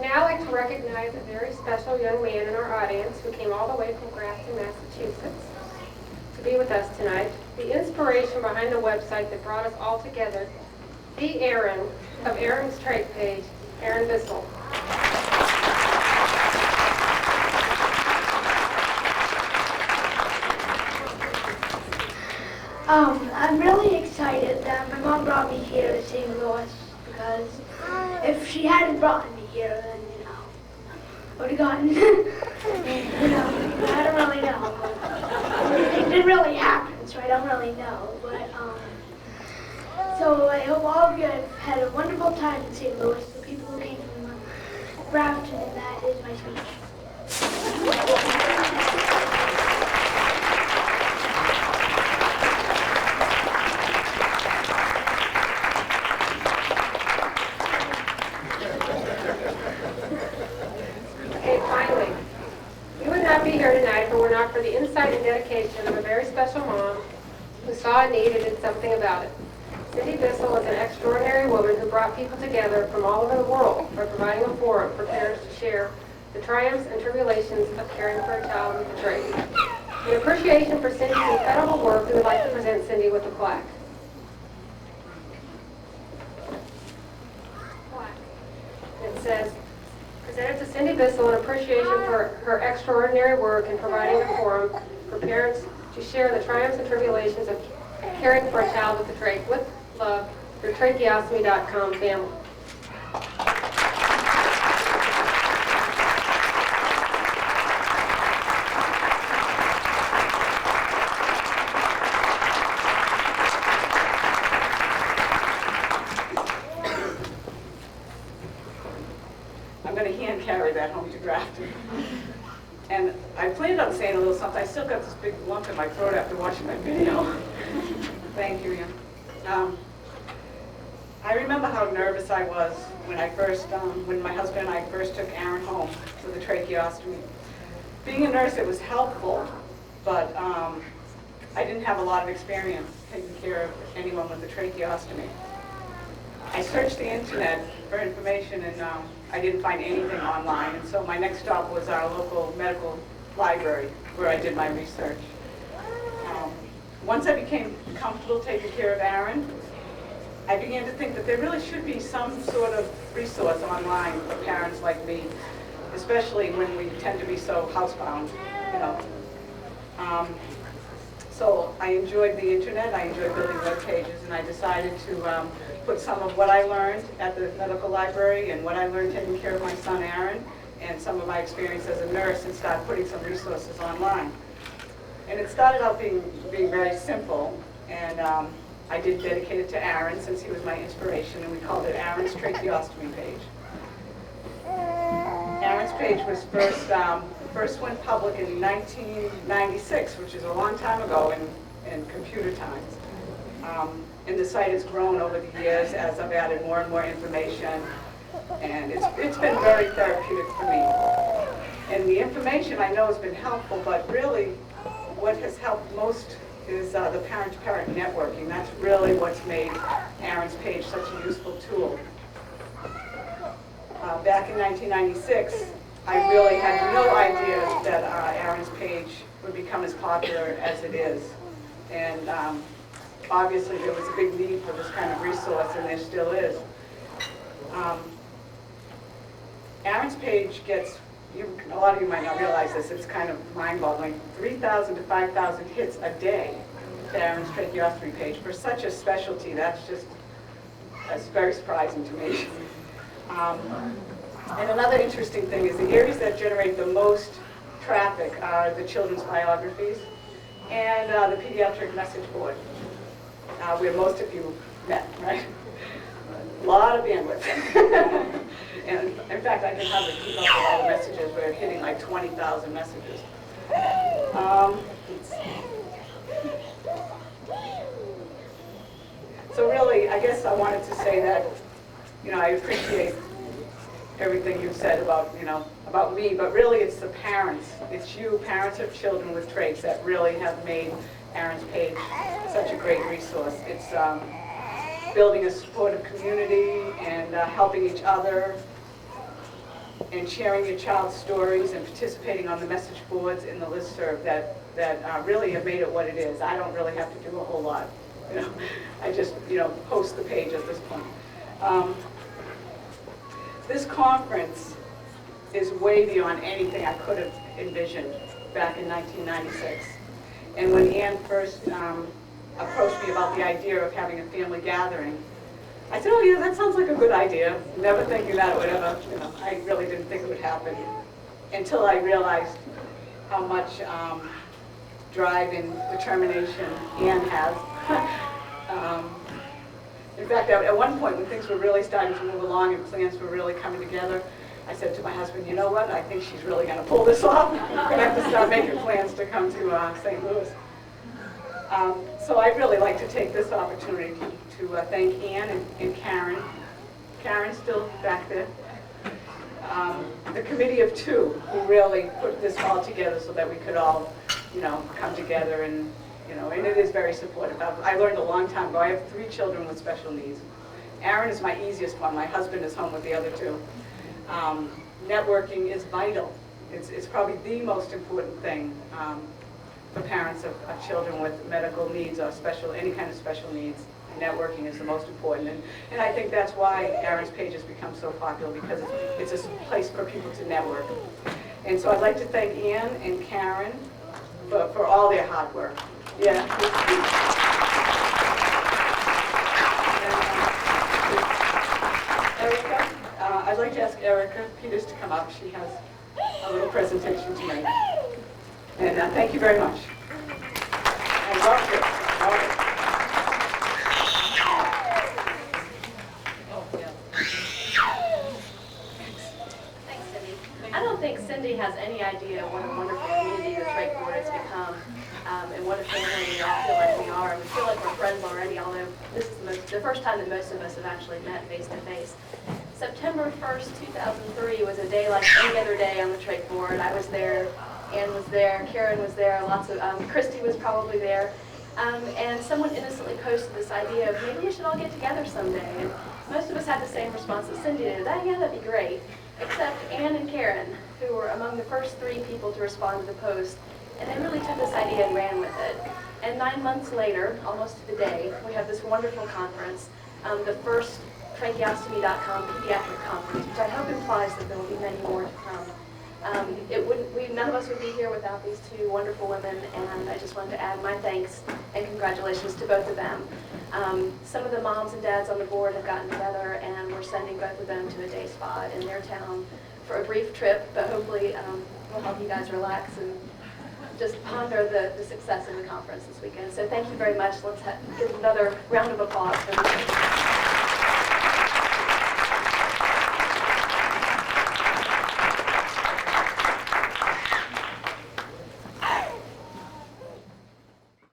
now like to recognize a very special young man in our audience who came all the way from Grafton, Massachusetts to be with us tonight. The inspiration behind the website that brought us all together, the Aaron of Aaron's Trade Page, Aaron Bissell. I'm really excited that my mom brought me here to St. Louis, because if she hadn't brought me here, then, I would have gotten, I don't really know. It didn't really happen, so I don't really know. But, so I hope all of you have had a wonderful time in St. Louis, the people who came from Grafton, and that is my speech. For the insight and dedication of a very special mom who saw a need and did something about it. Cindy Bissell is an extraordinary woman who brought people together from all over the world by providing a forum for parents to share the triumphs and tribulations of caring for a child with a trait. In appreciation for Cindy's incredible work, we would like to present Cindy with a plaque. It says, presented to Cindy Bissell in appreciation for her extraordinary work in providing a forum for parents to share the triumphs and tribulations of caring for a child with a trait. With love, your tracheostomy.com family. Carry that home to Grafton. And I planned on saying a little something. I still got this big lump in my throat after watching my video. Thank you, Ian. I remember how nervous I was when when my husband and I first took Aaron home for the tracheostomy. Being a nurse, it was helpful, but I didn't have a lot of experience taking care of anyone with a tracheostomy. I searched the internet for information, and I didn't find anything online, and so my next stop was our local medical library where I did my research. Once I became comfortable taking care of Aaron, I began to think that there really should be some sort of resource online for parents like me, especially when we tend to be so housebound, So I enjoyed the internet, I enjoyed building web pages, and I decided to put some of what I learned at the medical library and what I learned taking care of my son Aaron and some of my experience as a nurse, and start putting some resources online. And it started out being very simple, and I did dedicate it to Aaron since he was my inspiration, and we called it Aaron's Tracheostomy Page. Aaron's page was first went public in 1996, which is a long time ago in computer times. And the site has grown over the years as I've added more and more information, and it's been very therapeutic for me. And the information I know has been helpful, but really what has helped most is the parent-to-parent networking. That's really what's made Aaron's page such a useful tool. Back in 1996, I really had no idea that Aaron's page would become as popular as it is. And obviously there was a big need for this kind of resource, and there still is. Aaron's page gets, a lot of you might not realize this, it's kind of mind-boggling, 3,000 to 5,000 hits a day to Aaron's tracheostomy page. For such a specialty, that's very surprising to me. And another interesting thing is the areas that generate the most traffic are the children's biographies and the pediatric message board, where most of you met, right? A lot of bandwidth. And in fact, I can hardly keep up with all the messages. We're hitting like 20,000 messages. So really, I guess I wanted to say that, I appreciate everything you've said about, about me, but really it's the parents. It's you, parents of children with traits, that really have made Aaron's page such a great resource. It's building a supportive community and helping each other. and sharing your child's stories and participating on the message boards in the listserv that really have made it what it is. I don't really have to do a whole lot. You know, I just post the page at this point. This conference is way beyond anything I could have envisioned back in 1996. And when Ann first approached me about the idea of having a family gathering, I said, oh yeah, that sounds like a good idea. Never thinking that it would ever, I really didn't think it would happen until I realized how much drive and determination Ann has. In fact, at one point when things were really starting to move along and plans were really coming together, I said to my husband, you know what, I think she's really going to pull this off. We're going to have to start making plans to come to St. Louis. So I'd really like to take this opportunity to thank Ann and Karen. Karen's still back there. The committee of two who really put this all together so that we could all, come together and, and it is very supportive. I learned a long time ago. I have 3 children with special needs. Aaron is my easiest one. My husband is home with the other 2. Networking is vital. It's probably the most important thing for parents of children with medical needs or any kind of special needs. Networking is the most important, and I think that's why Aaron's page has become so popular, because it's a place for people to network. And so I'd like to thank Ann and Karen for all their hard work. Yeah. Erica, I'd like to ask Erica Peters to come up. She has a little presentation to make. And thank you very much. I love it. Thanks, Cindy. I don't think Cindy has any idea what a wonderful community the Trach Board has become, and what a family we all feel like we are. We feel like we're friends already, although this is the first time that most of us have actually met face to face. September 1st, 2003 was a day like any other day on the Trach Board. I was there, Ann was there, Karen was there, Christy was probably there. And someone innocently posted this idea of maybe we should all get together someday. And most of us had the same response that Cindy did. Yeah, that'd be great. Except Ann and Karen, who were among the first 3 people to respond to the post. And they really took this idea and ran with it. And 9 months later, almost to the day, we have this wonderful conference, the first tracheostomy.com pediatric conference, which I hope implies that there will be many more to come. None of us would be here without these 2 wonderful women, and I just wanted to add my thanks and congratulations to both of them. Some of the moms and dads on the board have gotten together, and we're sending both of them to a day spa in their town for a brief trip, but hopefully we'll help you guys relax and just ponder the success of the conference this weekend. So thank you very much. Let's give another round of applause for them.